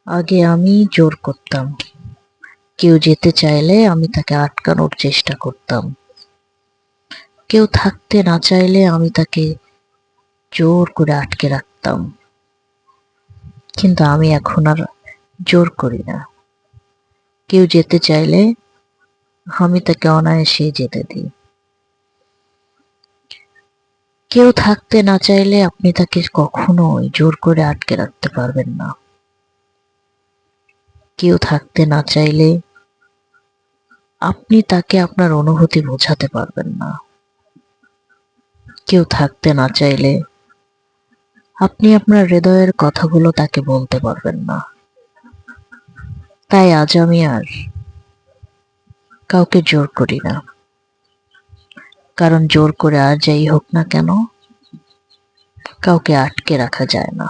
আগে আমি জোর করতাম, কেউ যেতে চাইলে আমি তাকে আটকানোর চেষ্টা করতাম। কেউ থাকতে না চাইলে আমি তাকে জোর করে আটকে রাখতাম। কিন্তু আমি এখন আর জোর করি না। কেউ যেতে চাইলে আমি তাকে অনায়াসেই যেতে দিই। কেউ থাকতে না চাইলে আপনি তাকে কখনোই জোর করে আটকে রাখতে পারবেন না। কেউ থাকতে না চাইলে আপনি তাকে আপনার অনুভূতি বোঝাতে পারবেন না। কেউ থাকতে না চাইলে আপনি আপনার হৃদয়ের কথাগুলো তাকে বলতে পারবেন না। তাই আজ আমি আর কাউকে জোর করি না, কারণ জোর করে আর যাই হোক না কেন কাউকে আটকে রাখা যায় না।